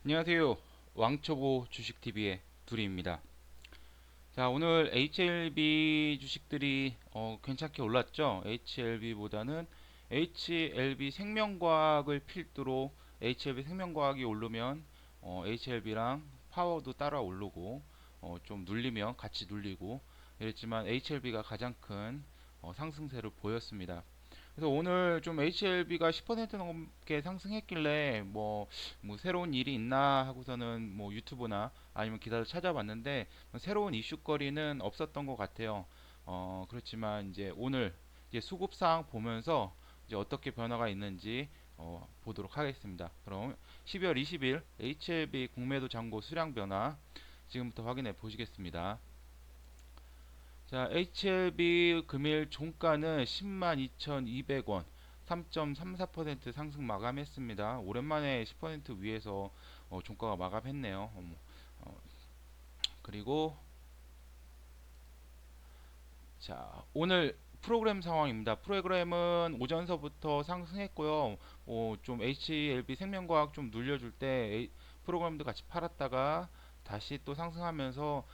안녕하세요. 왕초보 주식TV의 두리입니다. 자, 오늘 HLB 주식들이 괜찮게 올랐죠? HLB보다는 HLB 생명과학을 필두로 HLB 생명과학이 오르면 HLB랑 파워도 따라 오르고 좀 눌리면 같이 눌리고 이랬지만 HLB가 가장 큰 상승세를 보였습니다. 그래서 오늘 좀 HLB가 10% 넘게 상승했길래 뭐 새로운 일이 있나 하고서는 뭐 유튜브나 아니면 기사를 찾아봤는데 새로운 이슈거리는 없었던 것 같아요. 그렇지만 이제 오늘 이제 수급상 보면서 이제 어떻게 변화가 있는지 보도록 하겠습니다. 그럼 12월 20일 HLB 공매도 잔고 수량 변화 지금부터 확인해 보시겠습니다. 자, HLB 금일 종가는 102,200원, 3.34% 상승 마감했습니다. 오랜만에 10% 위에서 종가가 마감했네요. 그리고 자, 오늘 프로그램 상황입니다. 프로그램은 오전서부터 상승했고요. 좀 HLB 생명과학 좀 눌려줄 때 프로그램도 같이 팔았다가 다시 또 상승하면서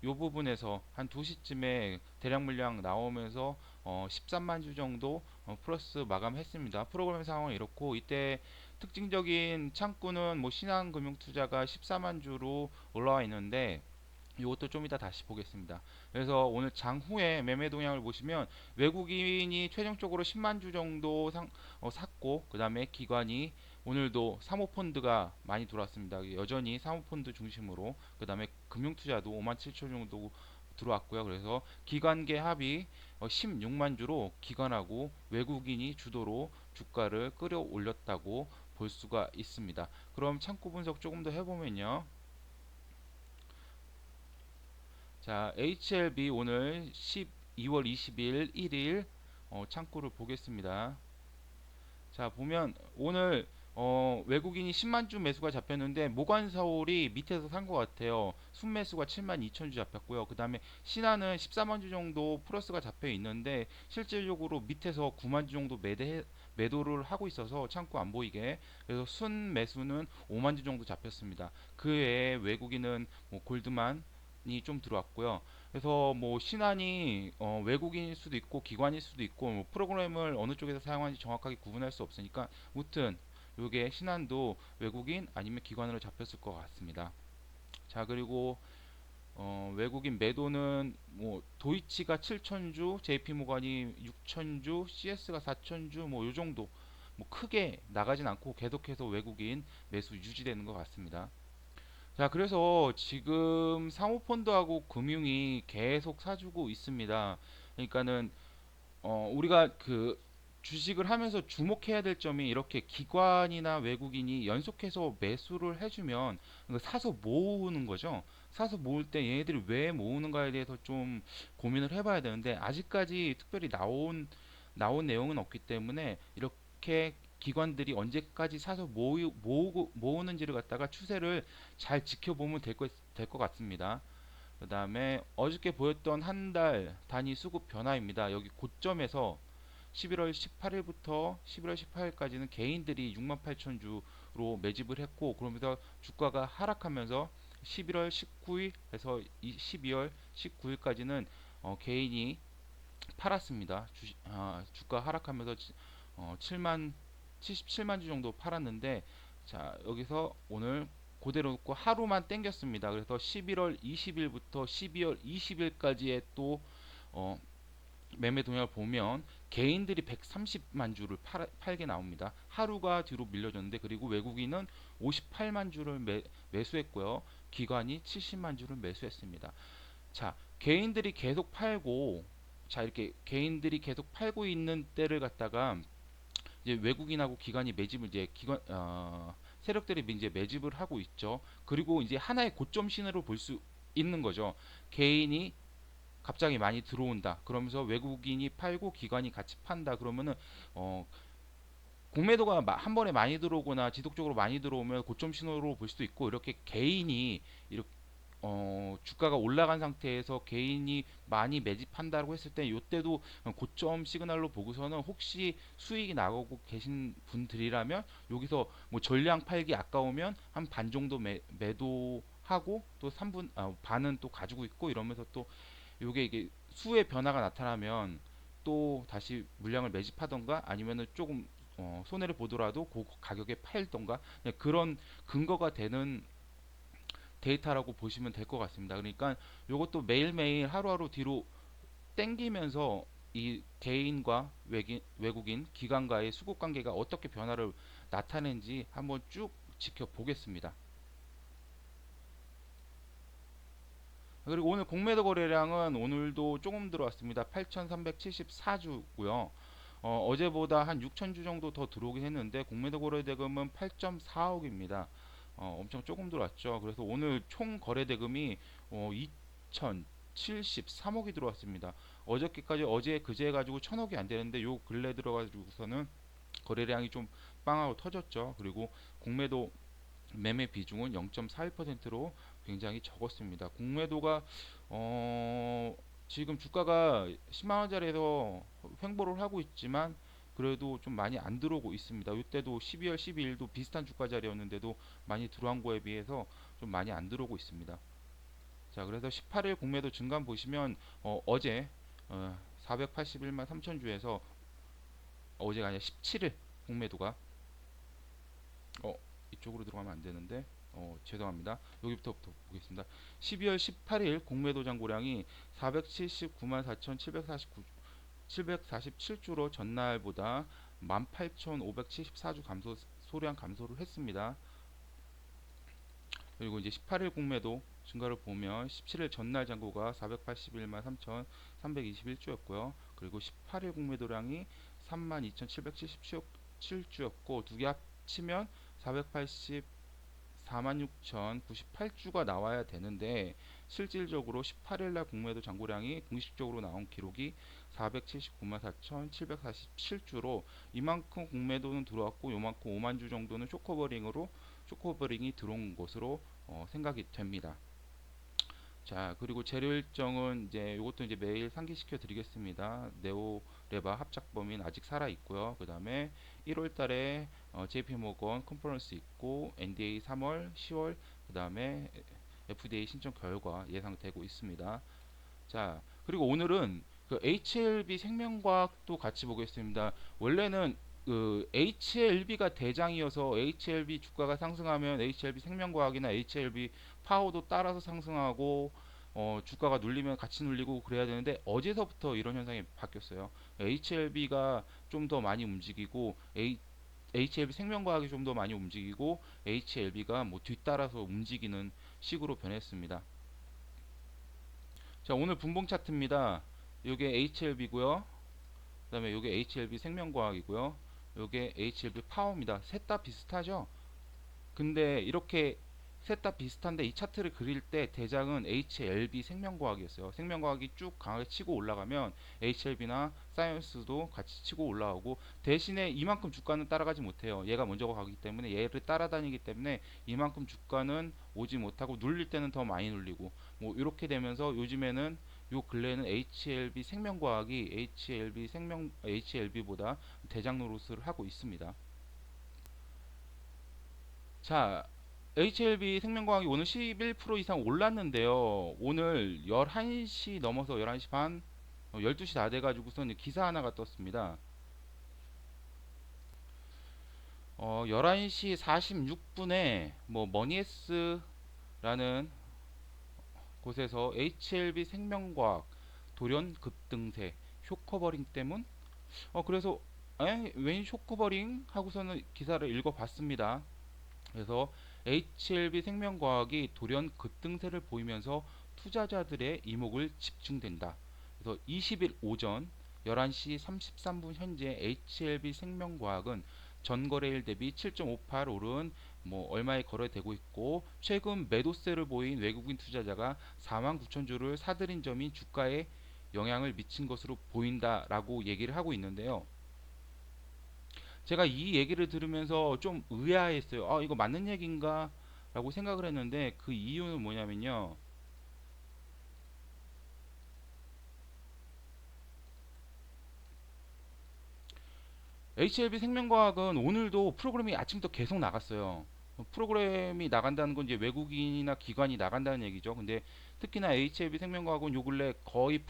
요 부분에서 한 2시쯤에 대량 물량 나오면서 13만 주 정도 플러스 마감했습니다. 프로그램 상황이 이렇고 이때 특징적인 창구는 뭐 신한금융투자가 14만 주로 올라와 있는데 이것도 좀 이따 다시 보겠습니다. 그래서 오늘 장후에 매매 동향을 보시면 외국인이 최종적으로 10만 주 정도 샀고 그 다음에 기관이 오늘도 사모펀드가 많이 들어왔습니다. 여전히 사모펀드 중심으로 그 다음에 금융투자도 5만 7천 정도 들어왔고요. 그래서 기관계 합이 16만 주로 기관하고 외국인이 주도로 주가를 끌어올렸다고 볼 수가 있습니다. 그럼 창구 분석 조금 더 해보면요. 자, HLB 오늘 12월 20일 1일 창구를 보겠습니다. 자, 보면 오늘 외국인이 10만 주 매수가 잡혔는데 모관서울이 밑에서 산 것 같아요. 순매수가 7만 2천 주 잡혔고요. 그 다음에 신한은 14만 주 정도 플러스가 잡혀 있는데 실질적으로 밑에서 9만 주 정도 매도를 하고 있어서 창구 안 보이게 그래서 순매수는 5만 주 정도 잡혔습니다. 그 외에 외국인은 뭐 골드만 이 좀 들어왔고요. 그래서 뭐 신한이 외국인일 수도 있고 기관일 수도 있고 뭐 프로그램을 어느 쪽에서 사용하는지 정확하게 구분할 수 없으니까 무튼 요게 신한도 외국인 아니면 기관으로 잡혔을 것 같습니다. 자, 그리고 외국인 매도는 뭐 도이치가 7천주, JP모간이 6천주, CS가 4천주 뭐 요 정도 뭐 크게 나가진 않고 계속해서 외국인 매수 유지되는 것 같습니다. 자, 그래서 지금 사모펀드하고 금융이 계속 사주고 있습니다. 그러니까는 우리가 그 주식을 하면서 주목해야 될 점이 이렇게 기관이나 외국인이 연속해서 매수를 해주면 사서 모으는 거죠. 사서 모을 때 얘네들이 왜 모으는가에 대해서 좀 고민을 해봐야 되는데 아직까지 특별히 나온 내용은 없기 때문에 이렇게 기관들이 언제까지 사서 모으는지를 갖다가 추세를 잘 지켜보면 될 것 같습니다. 그 다음에 어저께 보였던 한 달 단위 수급 변화입니다. 여기 고점에서 11월 18일부터 11월 18일까지는 개인들이 6만 8천 주로 매집을 했고 그러면서 주가가 하락하면서 11월 19일에서 12월 19일까지는 개인이 팔았습니다. 주가 하락하면서 7만 77만 주 정도 팔았는데 자, 여기서 오늘 그대로 놓고 하루만 땡겼습니다. 그래서 11월 20일부터 12월 20일까지의 또 어, 매매 동향을 보면 개인들이 130만 주를 팔게 나옵니다. 하루가 뒤로 밀려졌는데 그리고 외국인은 58만 주를 매수했고요. 기관이 70만 주를 매수했습니다. 자, 개인들이 계속 팔고 자, 이렇게 개인들이 계속 팔고 있는 때를 갖다가 이제 외국인하고 기관이 매집을 이제 세력들이 이제 매집을 하고 있죠. 그리고 이제 하나의 고점 신호를 볼 수 있는 거죠. 개인이 갑자기 많이 들어온다. 그러면서 외국인이 팔고 기관이 같이 판다. 그러면은 어, 공매도가 한 번에 많이 들어오거나 지속적으로 많이 들어오면 고점 신호로 볼 수도 있고 이렇게 개인이 이렇게 주가가 올라간 상태에서 개인이 많이 매집한다고 했을 때 이때도 고점 시그널로 보고서는 혹시 수익이 나오고 계신 분들이라면 여기서 뭐 전량 팔기 아까우면 한 반 정도 매도하고 또 3분 반은 또 가지고 있고 이러면서 또 요게 이게 수의 변화가 나타나면 또 다시 물량을 매집하던가 아니면은 조금 손해를 보더라도 그 가격에 팔던가 그런 근거가 되는 데이터라고 보시면 될 것 같습니다. 그러니까 이것도 매일매일 하루하루 뒤로 땡기면서 이 개인과 외국인 기관과의 수급 관계가 어떻게 변화를 나타내는지 한번 쭉 지켜보겠습니다. 그리고 오늘 공매도 거래량은 오늘도 조금 들어왔습니다. 8,374주고요. 어제보다 한 6,000주 정도 더 들어오긴 했는데 공매도 거래 대금은 8.4억입니다. 엄청 조금 들어왔죠. 그래서 오늘 총 거래 대금이 2,073억이 들어왔습니다. 어저께까지 어제 그제 해가지고 1,000억이 안 되는데 요 근래 들어가지고서는 거래량이 좀 빵하고 터졌죠. 그리고 공매도 매매 비중은 0.41%로 굉장히 적었습니다. 공매도가 지금 주가가 10만 원짜리에서 횡보를 하고 있지만 그래도 좀 많이 안 들어오고 있습니다. 이때도 12월 12일도 비슷한 주가 자리였는데도 많이 들어온 거에 비해서 좀 많이 안 들어오고 있습니다. 자, 그래서 18일 공매도 증감 보시면 어제 481만 3천 주에서 어제가 아니라 17일 공매도가 어, 이쪽으로 들어가면 안 되는데 죄송합니다. 여기부터 보겠습니다. 12월 18일 공매도 잔고량이 479만 4,749 747주로 전날보다 18,574주 소량 감소를 했습니다. 그리고 이제 18일 공매도 증가를 보면 17일 전날 잔고가 481만 3,321주였고요. 그리고 18일 공매도량이 32,777주였고 두 개 합치면 484만 6,098주가 나와야 되는데 실질적으로 18일날 공매도 잔고량이 공식적으로 나온 기록이 479만 4,747주로 이만큼 공매도는 들어왔고 요만큼 5만 주 정도는 쇼커버링이 들어온 것으로 생각이 됩니다. 자, 그리고 재료 일정은 이제 이것도 이제 매일 상기시켜 드리겠습니다. 네오레바 합작 범위는 아직 살아 있고요. 그다음에 1월 달에 JP 모건 컨퍼런스 있고 NDA 3월, 10월 그다음에 FDA 신청 결과 예상되고 있습니다. 자, 그리고 오늘은 그 HLB 생명과학도 같이 보겠습니다. 원래는 그 HLB가 대장이어서 HLB 주가가 상승하면 HLB 생명과학이나 HLB 파워도 따라서 상승하고 주가가 눌리면 같이 눌리고 그래야 되는데 어제서부터 이런 현상이 바뀌었어요. HLB가 좀 더 많이 움직이고 HLB 생명과학이 좀 더 많이 움직이고 HLB가 뭐 뒤따라서 움직이는 식으로 변했습니다. 자, 오늘 분봉 차트입니다. 요게 HLB고요. 그다음에 요게 HLB 생명과학이고요. 요게 HLB 파워입니다. 셋 다 비슷하죠? 근데 이렇게 셋 다 비슷한데 이 차트를 그릴 때 대장은 HLB 생명과학이었어요. 생명과학이 쭉 강하게 치고 올라가면 HLB나 사이언스도 같이 치고 올라오고 대신에 이만큼 주가는 따라가지 못해요. 얘가 먼저 가기 때문에 얘를 따라다니기 때문에 이만큼 주가는 오지 못하고 눌릴 때는 더 많이 눌리고 뭐 이렇게 되면서 요즘에는 요 근래에는 HLB보다 대장 노릇을 하고 있습니다. 자, HLB 생명과학이 오늘 11% 이상 올랐는데요. 오늘 11시 넘어서 11시 반, 12시 다 돼가지고서는 기사 하나가 떴습니다. 11시 46분에 뭐 머니에스라는 곳에서 HLB 생명과학 돌연 급등세 쇼커버링 때문? 그래서 웬 쇼커버링 하고서는 기사를 읽어봤습니다. 그래서 HLB 생명과학이 돌연 급등세를 보이면서 투자자들의 이목을 집중된다. 그래서 20일 오전 11시 33분 현재 HLB 생명과학은 전거래일 대비 7.58 오른 뭐 얼마에 거래되고 있고 최근 매도세를 보인 외국인 투자자가 4만 9천 주를 사들인 점이 주가에 영향을 미친 것으로 보인다라고 얘기를 하고 있는데요. 제가 이 얘기를 들으면서 좀 의아했어요. 이거 맞는 얘기인가? 라고 생각을 했는데 그 이유는 뭐냐면요. HLB 생명과학은 오늘도 프로그램이 아침부터 계속 나갔어요. 프로그램이 나간다는 건 이제 외국인이나 기관이 나간다는 얘기죠. 근데 특히나 HLB 생명과학은 요 근래 거의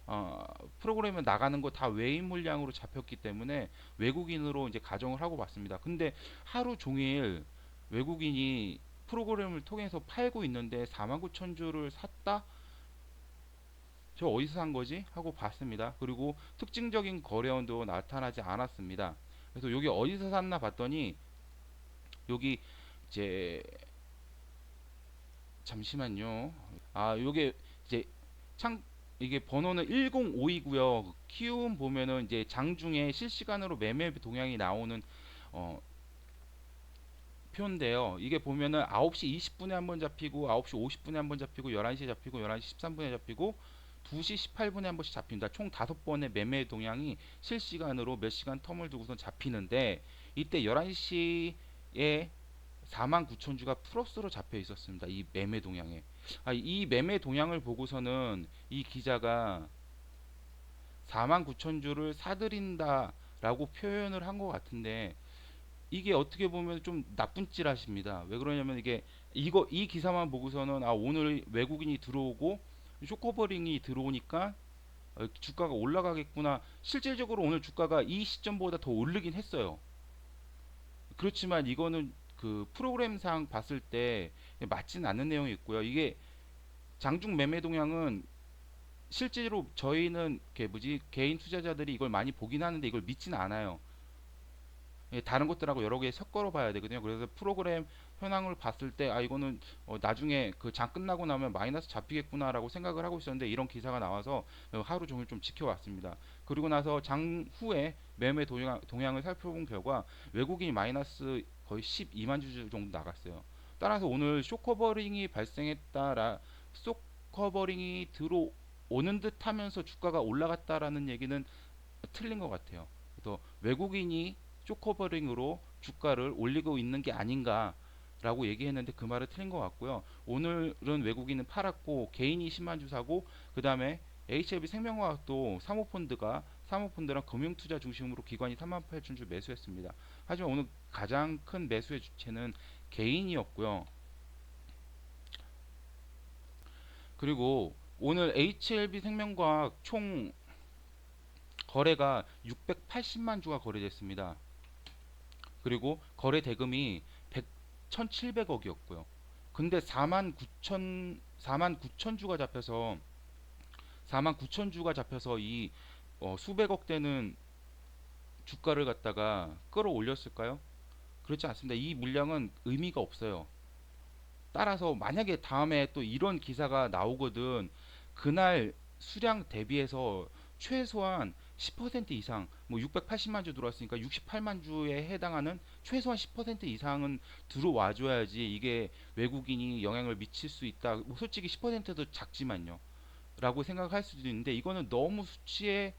어, 프로그램에 나가는 거 다 외인 물량으로 잡혔기 때문에 외국인으로 이제 가정을 하고 봤습니다. 근데 하루 종일 외국인이 프로그램을 통해서 팔고 있는데 49,000주를 샀다? 저 어디서 산 거지? 하고 봤습니다. 그리고 특징적인 거래원도 나타나지 않았습니다. 그래서 여기 어디서 샀나 봤더니 여기 이제 잠시만요. 요게 이제 창 이게 번호는 105이고요. 키움 보면은 이제 장중에 실시간으로 매매 동향이 나오는 어, 표인데요. 이게 보면은 9시 20분에 한번 잡히고 9시 50분에 한번 잡히고 11시에 잡히고 11시 13분에 잡히고 2시 18분에 한 번씩 잡힙니다. 총 5번의 매매 동향이 실시간으로 몇 시간 텀을 두고선 잡히는데 이때 11시에 49,000주가 플러스로 잡혀 있었습니다. 이 매매 동향에. 이 매매 동향을 보고서는 이 기자가 49,000주를 사들인다라고 표현을 한 것 같은데 이게 어떻게 보면 좀 나쁜 찌라십니다. 왜 그러냐면 이 기사만 보고서는 오늘 외국인이 들어오고 쇼커버링이 들어오니까 주가가 올라가겠구나. 실질적으로 오늘 주가가 이 시점보다 더 오르긴 했어요. 그렇지만 이거는 그 프로그램상 봤을 때 맞지는 않는 내용이 있고요. 이게 장중 매매 동향은 실제로 저희는 개인 투자자들이 이걸 많이 보긴 하는데 이걸 믿지는 않아요. 다른 것들하고 여러 개 섞어 봐야 되거든요. 그래서 프로그램 현황을 봤을 때 이거는 나중에 그 장 끝나고 나면 마이너스 잡히겠구나라고 생각을 하고 있었는데 이런 기사가 나와서 하루 종일 좀 지켜왔습니다. 그리고 나서 장 후에 매매 동향을 살펴본 결과 외국인이 마이너스 거의 12만 주 정도 나갔어요. 따라서 오늘 쇼커버링이 발생했다라 쇼커버링이 들어오는 듯 하면서 주가가 올라갔다라는 얘기는 틀린 것 같아요. 그래서 외국인이 쇼커버링으로 주가를 올리고 있는 게 아닌가라고 얘기했는데 그 말은 틀린 것 같고요. 오늘은 외국인은 팔았고 개인이 10만 주 사고 그 다음에 HLB 생명과학도 사모펀드랑 금융투자 중심으로 기관이 3만 8천 주 매수했습니다. 하지만 오늘 가장 큰 매수의 주체는 개인이었고요. 그리고 오늘 HLB 생명과학 총 거래가 680만 주가 거래됐습니다. 그리고 거래 대금이 1,700억이었고요. 근데 4만 9천 주가 잡혀서 이 수백억 되는 주가를 갖다가 끌어올렸을까요? 그렇지 않습니다. 이 물량은 의미가 없어요. 따라서 만약에 다음에 또 이런 기사가 나오거든 그날 수량 대비해서 최소한 10% 이상 뭐 680만 주 들어왔으니까 68만 주에 해당하는 최소한 10% 이상은 들어와 줘야지 이게 외국인이 영향을 미칠 수 있다. 뭐 솔직히 10%도 작지만요. 라고 생각할 수도 있는데 이거는 너무 수치에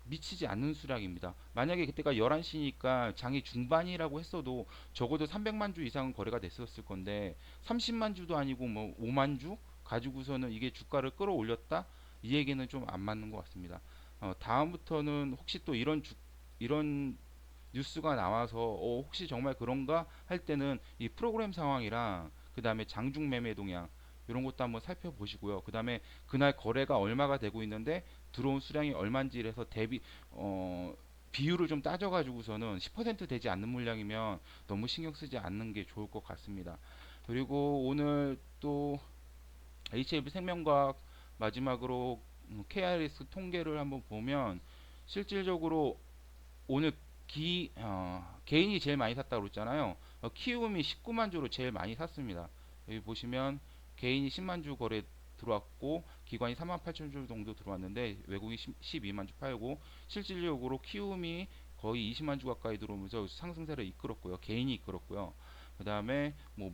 미치지 않는 수량입니다. 만약에 그때가 11시니까 장이 중반이라고 했어도 적어도 300만 주 이상은 거래가 됐었을 건데 30만 주도 아니고 뭐 5만 주 가지고서는 이게 주가를 끌어올렸다? 이 얘기는 좀 안 맞는 것 같습니다. 다음부터는 혹시 또 이런 뉴스가 나와서 혹시 정말 그런가 할 때는 이 프로그램 상황이랑 그 다음에 장중 매매 동향 이런 것도 한번 살펴보시고요. 그 다음에 그날 거래가 얼마가 되고 있는데 들어온 수량이 얼마인지 이래서 비율을 좀 따져가지고서는 10% 되지 않는 물량이면 너무 신경 쓰지 않는 게 좋을 것 같습니다. 그리고 오늘 또 HLB 생명과학 마지막으로 KRS 통계를 한번 보면 실질적으로 오늘 개인이 제일 많이 샀다고 그랬잖아요. 키움이 19만 주로 제일 많이 샀습니다. 여기 보시면 개인이 10만 주 거래 들어왔고 기관이 3만 8천 주 정도 들어왔는데 외국이 12만 주 팔고 실질적으로 키움이 거의 20만 주 가까이 들어오면서 상승세를 이끌었고요. 개인이 이끌었고요. 그 다음에 뭐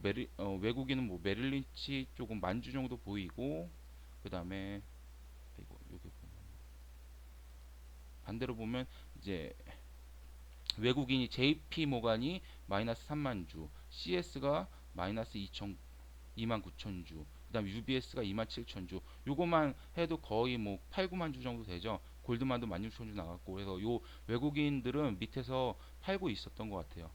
외국인은 뭐 메릴린치 조금 만 주 정도 보이고 그 다음에 이거 여기 반대로 보면 이제 외국인이 JP 모간이 마이너스 3만 주, CS가 마이너스 2만 9천 주, 그다음 UBS가 2만 7천 주. 요거만 해도 거의 뭐 8, 9만 주 정도 되죠. 골드만도 16,000주 나갔고, 그래서 요 외국인들은 밑에서 팔고 있었던 것 같아요.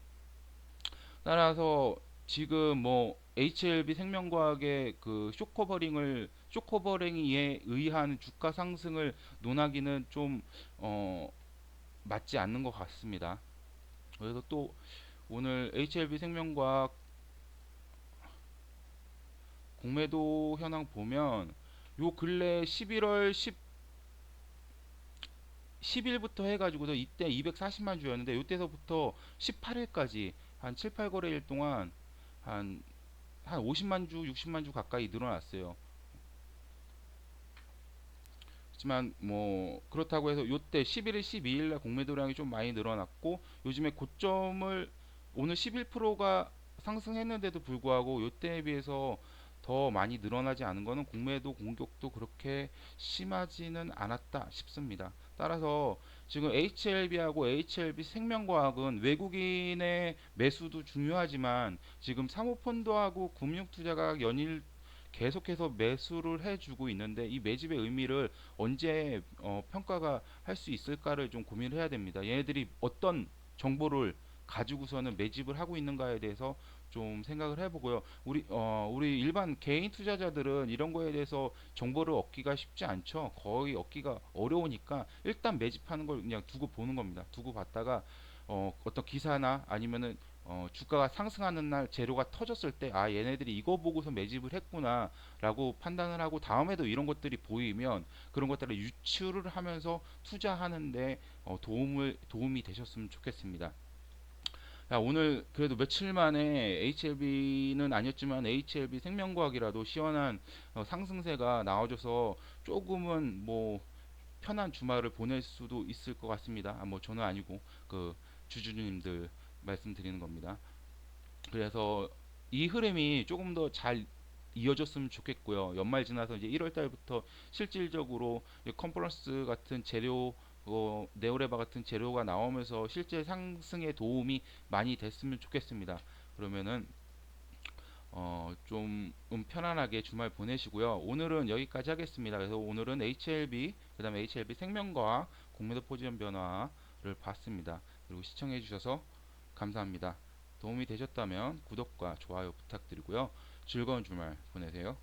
따라서 지금 뭐 HLB 생명과학의 그 쇼커버링에 의한 주가 상승을 논하기는 좀 어, 맞지 않는 것 같습니다. 그래서 또 오늘 HLB 생명과학 공매도 현황 보면 요 근래 11월 10일부터 해가지고서 이때 240만 주였는데 요때서부터 18일까지 한 7, 8거래일 동안 한, 한 50만 주, 60만 주 가까이 늘어났어요. 하지만 뭐 그렇다고 해서 요때 11일, 12일 날 공매도량이 좀 많이 늘어났고 요즘에 고점을 오늘 11%가 상승했는데도 불구하고 요때에 비해서 더 많이 늘어나지 않은 거는 공매도 공격도 그렇게 심하지는 않았다 싶습니다. 따라서 지금 HLB하고 HLB 생명과학은 외국인의 매수도 중요하지만 지금 사모펀드하고 금융투자가 연일 계속해서 매수를 해주고 있는데 이 매집의 의미를 언제 평가가 할 수 있을까를 좀 고민을 해야 됩니다. 얘네들이 어떤 정보를 가지고서는 매집을 하고 있는가에 대해서 좀 생각을 해보고요. 우리 일반 개인 투자자들은 이런 거에 대해서 정보를 얻기가 쉽지 않죠. 거의 얻기가 어려우니까 일단 매집하는 걸 그냥 두고 보는 겁니다. 두고 봤다가 어떤 기사나 아니면은 주가가 상승하는 날 재료가 터졌을 때 아 얘네들이 이거 보고서 매집을 했구나라고 판단을 하고 다음에도 이런 것들이 보이면 그런 것들을 유추를 하면서 투자하는데 도움이 되셨으면 좋겠습니다. 야, 오늘 그래도 며칠 만에 HLB는 아니었지만 HLB 생명과학이라도 시원한 상승세가 나와줘서 조금은 뭐 편한 주말을 보낼 수도 있을 것 같습니다. 아, 뭐 저는 아니고 그 주주님들 말씀드리는 겁니다. 그래서 이 흐름이 조금 더 잘 이어졌으면 좋겠고요. 연말 지나서 이제 1월 달부터 실질적으로 컨퍼런스 같은 재료, 네오레바 같은 재료가 나오면서 실제 상승에 도움이 많이 됐으면 좋겠습니다. 그러면은 좀 편안하게 주말 보내시고요. 오늘은 여기까지 하겠습니다. 그래서 오늘은 HLB, 그다음에 HLB 생명과학 공매도 포지션 변화를 봤습니다. 그리고 시청해 주셔서 감사합니다. 도움이 되셨다면 구독과 좋아요 부탁드리고요. 즐거운 주말 보내세요.